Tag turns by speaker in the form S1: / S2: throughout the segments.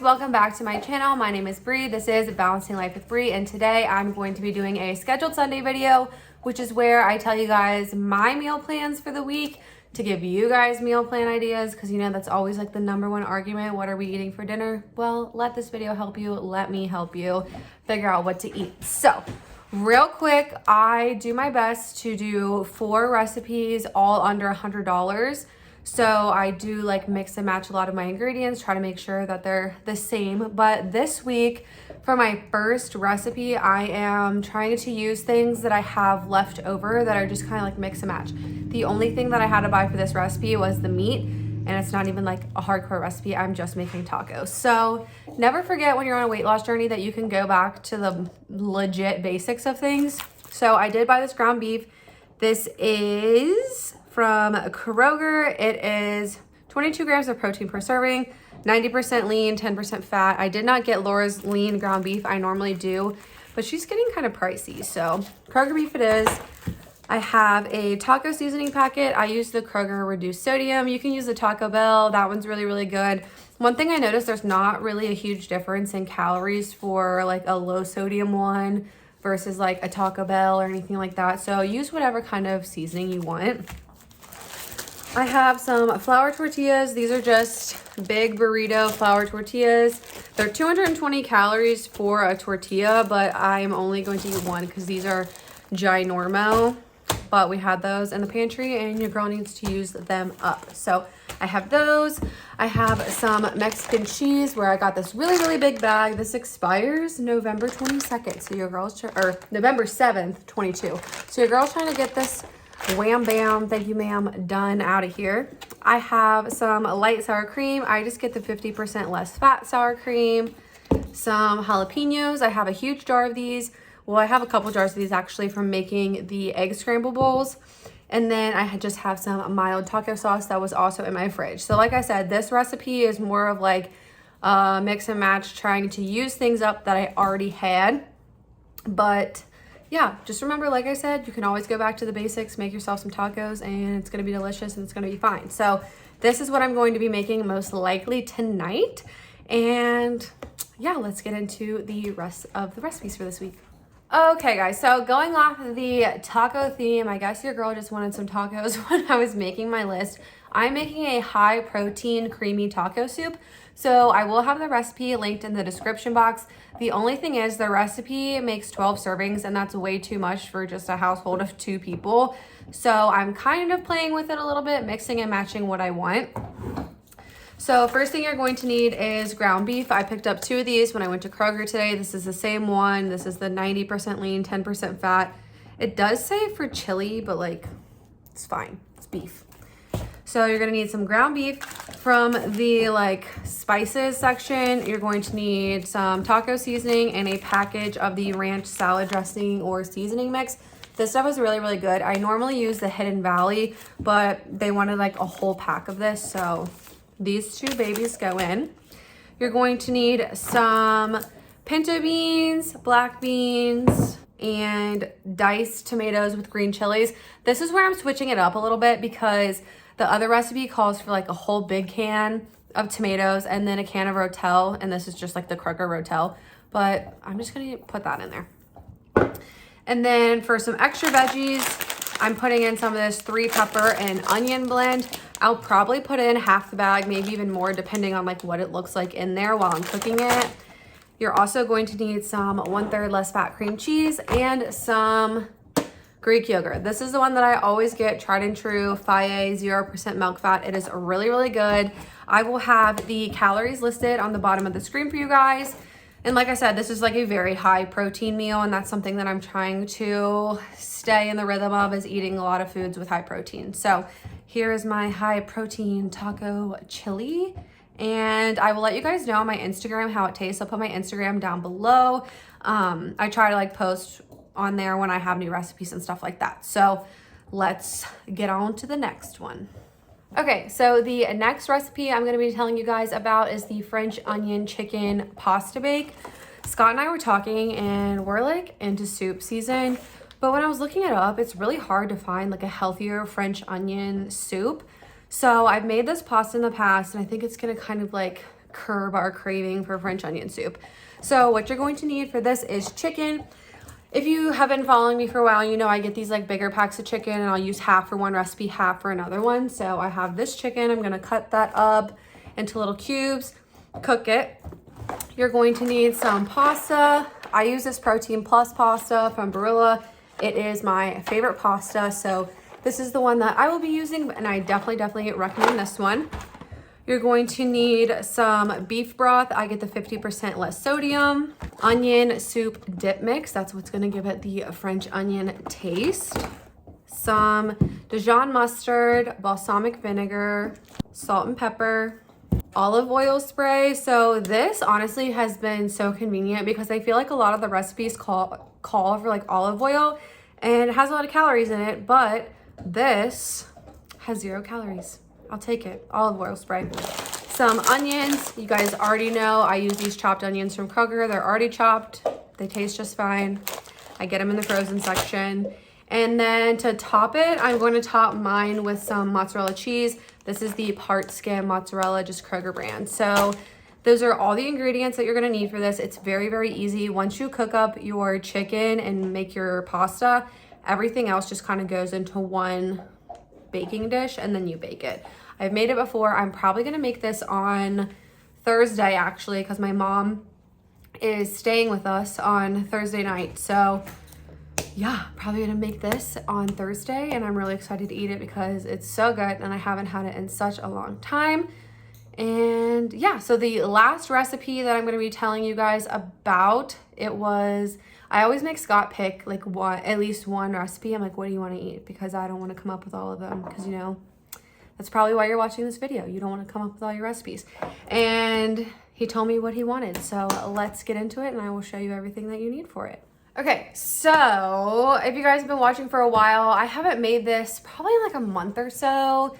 S1: welcome back to my channel. My name is Bree. This is Balancing Life with Bree, and today I'm going to be doing a scheduled Sunday video, which is where I tell you guys my meal plans for the week to give you guys meal plan ideas, because you know that's always like the number one argument. What are we eating for dinner? Well, let this video help you. Let me help you figure out what to eat. So real quick, I do my best to do 4 recipes all under $100. So I do like mix and match a lot of my ingredients, try to make sure that they're the same. But this week for my first recipe, I am trying to use things that I have left over that are just kind of like mix and match. The only thing that I had to buy for this recipe was the meat, and it's not even like a hardcore recipe. I'm just making tacos. So never forget when you're on a weight loss journey that you can go back to the legit basics of things. So I did buy this ground beef. This is from Kroger. It is 22 grams of protein per serving, 90% lean, 10% fat. I did not get Laura's lean ground beef. I normally do, but she's getting kind of pricey. So Kroger beef it is. I have a taco seasoning packet. I use the Kroger reduced sodium. You can use the Taco Bell. That one's really, really good. One thing I noticed, there's not really a huge difference in calories for like a low sodium one versus like a Taco Bell or anything like that. So use whatever kind of seasoning you want. I have some flour tortillas. These are just big burrito flour tortillas. They're 220 calories for a tortilla, but I'm only going to eat one because these are ginormo. But we had those in the pantry and your girl needs to use them up. So I have those. I have some Mexican cheese where I got this really, really big bag. This expires November 22nd. So your girl's, or November 7th, 22. So your girl's trying to get this wham bam, thank you ma'am, done out of here. I have some light sour cream. I just get the 50% less fat sour cream. Some jalapenos. I have a huge jar of these. Well, I have a couple jars of these actually from making the egg scramble bowls. And then I just have some mild taco sauce that was also in my fridge. So like I said, this recipe is more of like mix and match, trying to use things up that I already had. But yeah, just remember, like I said, you can always go back to the basics, make yourself some tacos, and it's gonna be delicious and it's gonna be fine. So this is what I'm going to be making most likely tonight. And yeah, let's get into the rest of the recipes for this week. Okay guys, so going off the taco theme, I guess your girl just wanted some tacos when I was making my list. I'm making a high protein creamy taco soup. So I will have the recipe linked in the description box. The only thing is the recipe makes 12 servings and that's way too much for just a household of 2 people. So I'm kind of playing with it a little bit, mixing and matching what I want. So first thing you're going to need is ground beef. I picked up 2 of these when I went to Kroger today. This is the same one. This is the 90% lean, 10% fat. It does say for chili, but like, it's fine. It's beef. So you're gonna need some ground beef. From the like spices section, you're going to need some taco seasoning and a package of the ranch salad dressing or seasoning mix. This stuff is really, really good. I normally use the Hidden Valley, but they wanted like a whole pack of this. So these 2 babies go in. You're going to need some pinto beans, black beans, and diced tomatoes with green chilies. This is where I'm switching it up a little bit because the other recipe calls for like a whole big can of tomatoes and then a can of Rotel, and this is just like the Kroger Rotel, but I'm just gonna put that in there. And then for some extra veggies, I'm putting in some of this 3 pepper and onion blend. I'll probably put in half the bag, maybe even more, depending on like what it looks like in there while I'm cooking it. You're also going to need some 1/3 less fat cream cheese and some Greek yogurt. This is the one that I always get, tried and true, Faye 0% milk fat. It is really, really good. I will have the calories listed on the bottom of the screen for you guys. And like I said, this is like a very high protein meal, and that's something that I'm trying to stay in the rhythm of, is eating a lot of foods with high protein. So here is my high protein taco chili. And I will let you guys know on my Instagram how it tastes. I'll put my Instagram down below. I try to like post on there when I have new recipes and stuff like that. So let's get on to the next one. Okay, so the next recipe I'm gonna be telling you guys about is the French onion chicken pasta bake. Scott and I were talking and we're like into soup season, but when I was looking it up, it's really hard to find like a healthier French onion soup. So I've made this pasta in the past and I think it's gonna kind of like curb our craving for French onion soup. So what you're going to need for this is chicken. If you have been following me for a while, you know I get these like bigger packs of chicken and I'll use half for one recipe, half for another one. So I have this chicken. I'm gonna cut that up into little cubes, cook it. You're going to need some pasta. I use this Protein Plus pasta from Barilla. It is my favorite pasta. So this is the one that I will be using, and I definitely recommend this one. You're going to need some beef broth. I get the 50% less sodium. Onion soup dip mix. That's what's gonna give it the French onion taste. Some Dijon mustard, balsamic vinegar, salt and pepper, olive oil spray. So this honestly has been so convenient because I feel like a lot of the recipes call for like olive oil and it has a lot of calories in it, but this has 0 calories. I'll take it. Olive oil spray. Some onions. You guys already know I use these chopped onions from Kroger. They're already chopped. They taste just fine. I get them in the frozen section. And then to top it, I'm going to top mine with some mozzarella cheese. This is the part skim mozzarella, just Kroger brand. So those are all the ingredients that you're going to need for this. It's very easy. Once you cook up your chicken and make your pasta, everything else just kind of goes into one baking dish and then you bake it. I've made it before. I'm probably gonna make this on Thursday actually because my mom is staying with us on Thursday night. So yeah, probably gonna make this on Thursday and I'm really excited to eat it because it's so good and I haven't had it in such a long time. And yeah, so the last recipe that I'm gonna be telling you guys about, I always make Scott pick like at least one recipe. I'm like, what do you want to eat? Because I don't want to come up with all of them because, you know, that's probably why you're watching this video. You don't want to come up with all your recipes. And he told me what he wanted. So let's get into it and I will show you everything that you need for it. Okay, so if you guys have been watching for a while, I haven't made this probably in like a month or so,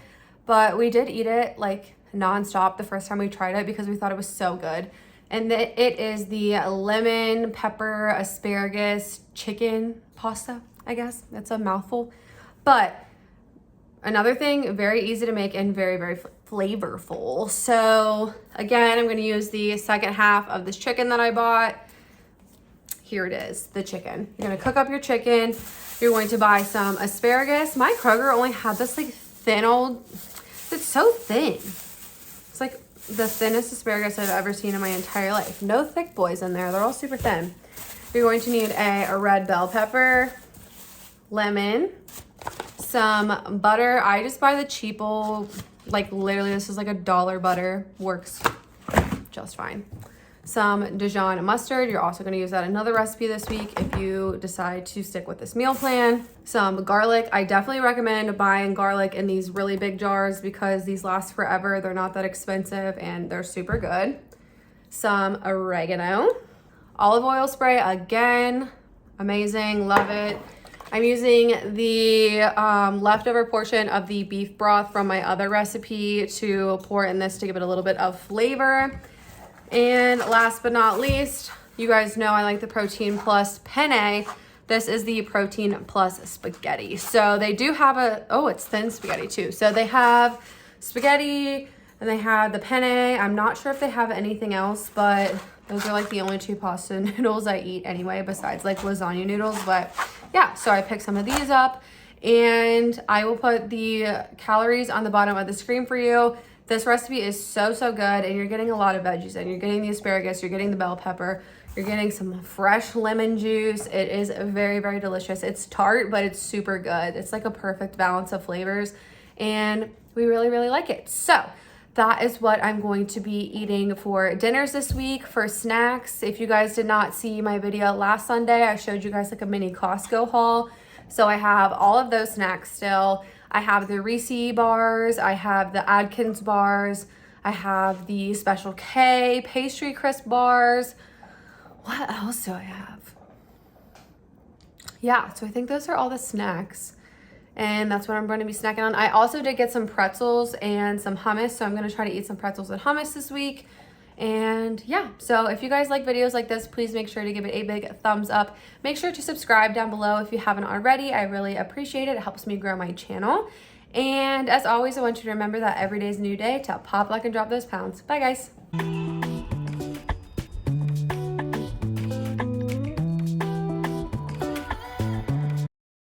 S1: but we did eat it like nonstop the first time we tried it because we thought it was so good. And it is the lemon pepper asparagus chicken pasta, I guess. That's a mouthful. But another thing, very easy to make and very flavorful. So again, I'm gonna use the second half of this chicken that I bought. Here it is, the chicken. You're gonna cook up your chicken. You're going to buy some asparagus. My Kroger only had this like it's so thin. It's like the thinnest asparagus I've ever seen in my entire life. No thick boys in there. They're all super thin. You're going to need a red bell pepper, lemon, some butter. I just buy the cheapo, like literally this is like $1 butter. Works just fine. Some Dijon mustard. You're also going to use that in another recipe this week if you decide to stick with this meal plan. Some garlic. I definitely recommend buying garlic in these really big jars because these last forever. They're not that expensive and they're super good. Some oregano. Olive oil spray, again, amazing, love it. I'm using the leftover portion of the beef broth from my other recipe to pour in this to give it a little bit of flavor. And last but not least, you guys know I like the Protein Plus penne. This is the Protein Plus spaghetti. So they do have it's thin spaghetti too. So they have spaghetti and they have the penne. I'm not sure if they have anything else, but those are like the only 2 pasta noodles I eat anyway, besides like lasagna noodles. But yeah, so I picked some of these up and I will put the calories on the bottom of the screen for you. This recipe is so good and you're getting a lot of veggies in. You're getting the asparagus, you're getting the bell pepper, you're getting some fresh lemon juice. It is very delicious. It's tart, but it's super good. It's like a perfect balance of flavors and we really like it. So that is what I'm going to be eating for dinners this week. For snacks, if you guys did not see my video last Sunday, I showed you guys like a mini Costco haul. So I have all of those snacks still. I have the Reese bars, I have the Adkins bars, I have the Special K pastry crisp bars. What else do I have? Yeah, so I think those are all the snacks. And that's what I'm going to be snacking on. I also did get some pretzels and some hummus, so I'm going to try to eat some pretzels and hummus this week. And yeah, so if you guys like videos like this, please make sure to give it a big thumbs up. Make sure to subscribe down below if you haven't already. I really appreciate it. It helps me grow my channel. And as always, I want you to remember that every day is a new day to pop, lock, and drop those pounds. Bye, guys.